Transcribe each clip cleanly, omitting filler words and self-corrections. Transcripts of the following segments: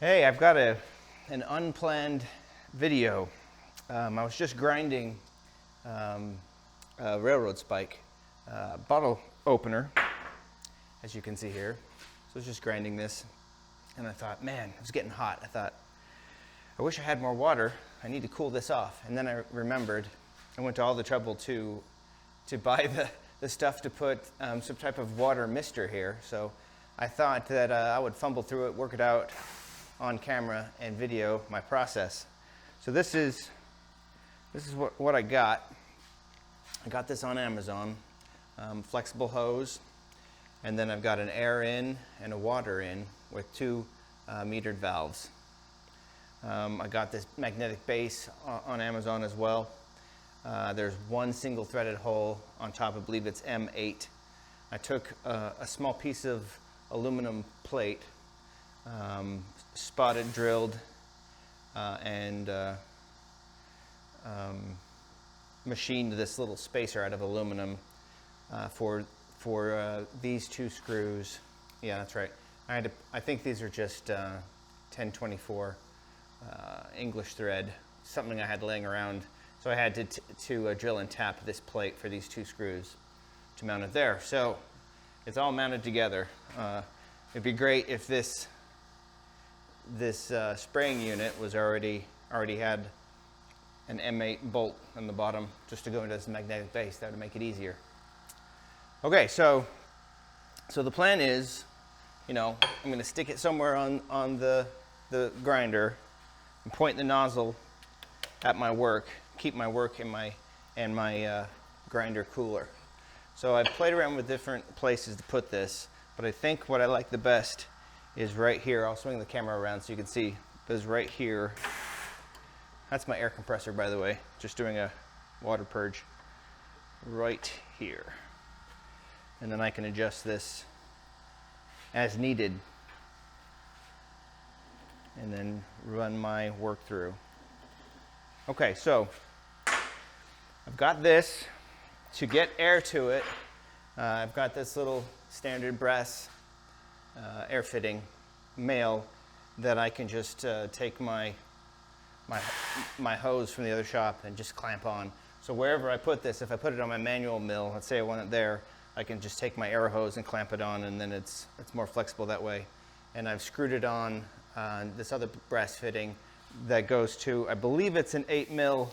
Hey, I've got an unplanned video. I was just grinding a railroad spike bottle opener, as you can see here. So I was just grinding this, and I thought, man, it was getting hot. I thought, I wish I had more water. I need to cool this off. And then I remembered, I went to all the trouble to buy the stuff to put some type of water mister here. So I thought that I would fumble through it, work it out on camera and video my process. So this is what I got. I got this on Amazon, flexible hose, and then I've got an air in and a water in with two metered valves. I got this magnetic base on Amazon as well. There's one single threaded hole on top, I believe it's M8. I took a small piece of aluminum plate, spotted, drilled, and machined this little spacer out of aluminum for these two screws. Yeah, that's right. I think these are just 1024 English thread, something I had laying around. So I had to drill and tap this plate for these two screws to mount it there. So it's all mounted together. It'd be great if this spraying unit was already had an M8 bolt on the bottom just to go into this magnetic base. That would make it easier. Okay, so the plan is, I'm going to stick it somewhere on the grinder and point the nozzle at my work, keep my work in my grinder cooler. So I've played around with different places to put this, but I think what I like the best is right here. I'll swing the camera around so you can see. Is right here. That's my air compressor, by the way, just doing a water purge right here. And then I can adjust this as needed and then run my work through. Okay, so I've got this. To get air to it, I've got this little standard brass air fitting male that I can just take my hose from the other shop and just clamp on. So wherever I put this, if I put it on my manual mill, let's say I want it there, I can just take my air hose and clamp it on, and then it's more flexible that way. And I've screwed it on this other brass fitting that goes to, I believe it's an 8 mil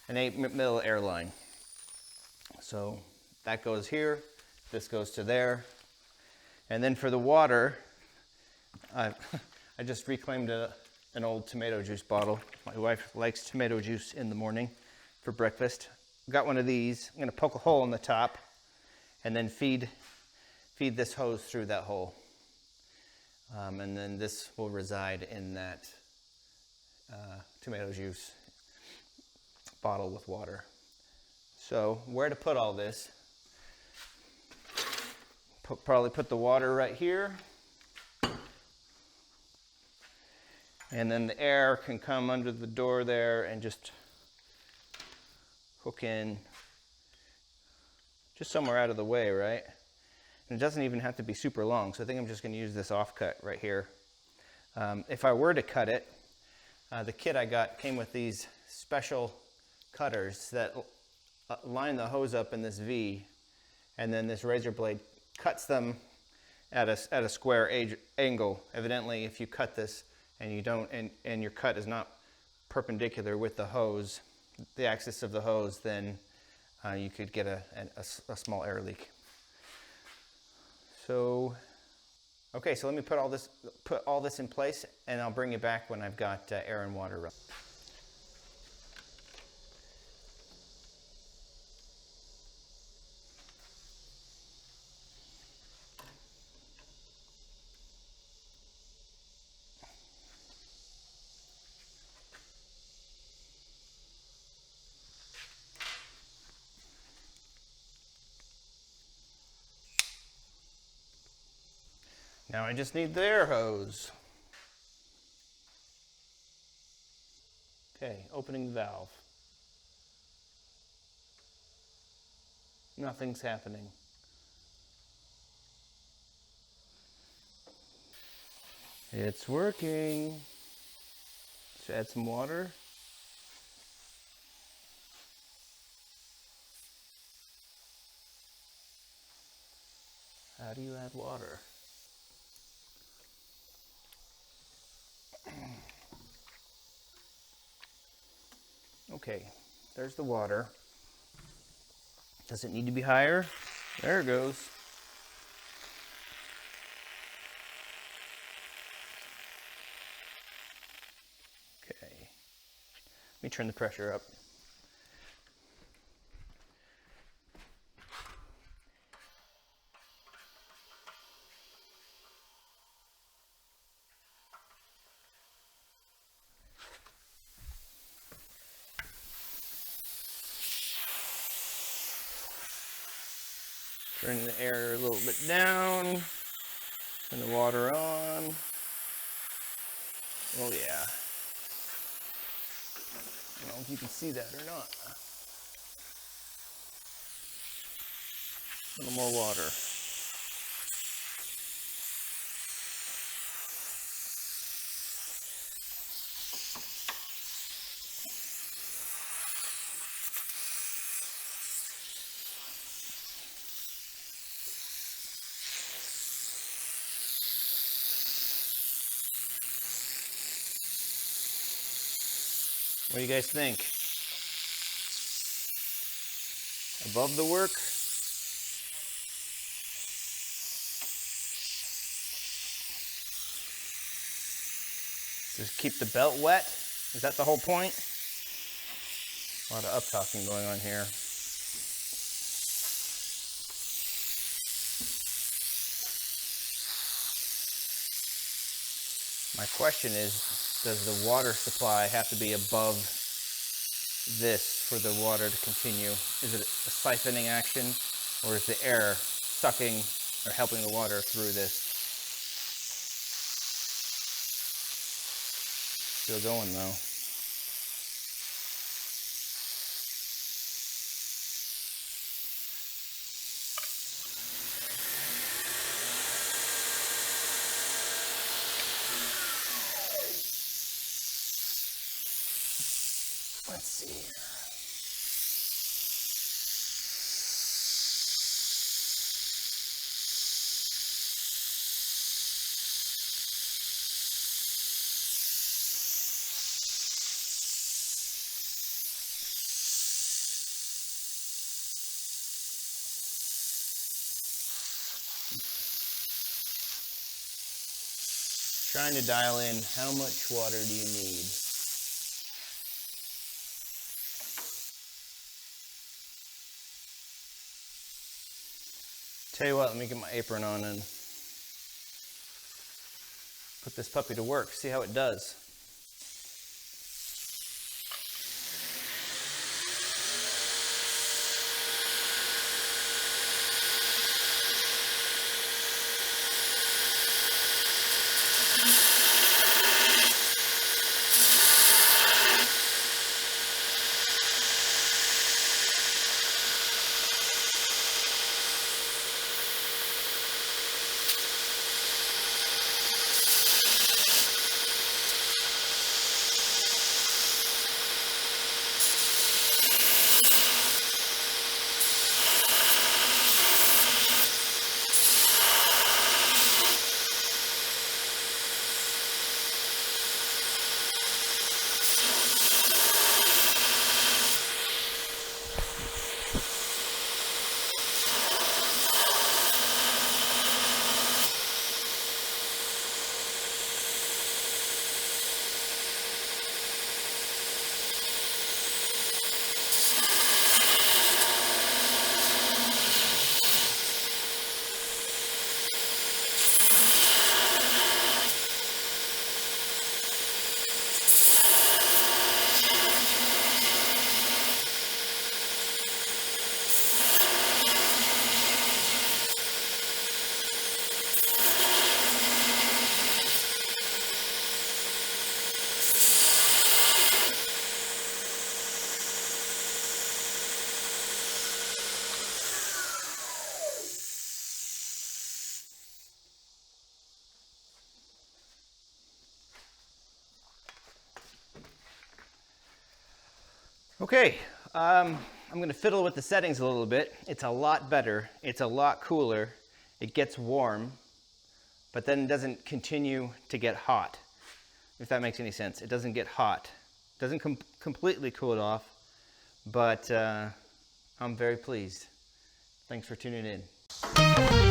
air line. So that goes here, this goes to there. And then for the water, I just reclaimed an old tomato juice bottle. My wife likes tomato juice in the morning for breakfast. Got one of these. I'm going to poke a hole in the top and then feed this hose through that hole. And then this will reside in that tomato juice bottle with water. So where to put all this? Probably put the water right here. And then the air can come under the door there and just hook in just somewhere out of the way, right? And it doesn't even have to be super long, so I think I'm just going to use this offcut right here. If I were to cut it, the kit I got came with these special cutters that line the hose up in this V, and then this razor blade cuts them at a square angle. Evidently, if you cut this and you don't, and your cut is not perpendicular with the hose, the axis of the hose, then you could get a small air leak. So, okay, so let me put all this in place, and I'll bring you back when I've got air and water running. Now I just need the air hose. Okay, opening the valve. Nothing's happening. It's working. Let's add some water. How do you add water? Okay, there's the water. Does it need to be higher? There it goes. Okay, let me turn the pressure up. Turn the air a little bit down. Turn the water on. Oh yeah. I don't know if you can see that or not. A little more water. What do you guys think? Above the work? Just keep the belt wet? Is that the whole point? A lot of up talking going on here. My question is, does the water supply have to be above this for the water to continue? Is it a siphoning action, or is the air sucking or helping the water through this? Still going though. Let's see here. Trying to dial in how much water do you need. Tell you what, let me get my apron on and put this puppy to work, see how it does. Okay, I'm gonna fiddle with the settings a little bit. It's a lot better, it's a lot cooler, it gets warm, but then it doesn't continue to get hot, if that makes any sense. It doesn't get hot. It doesn't completely cool it off, but I'm very pleased. Thanks for tuning in.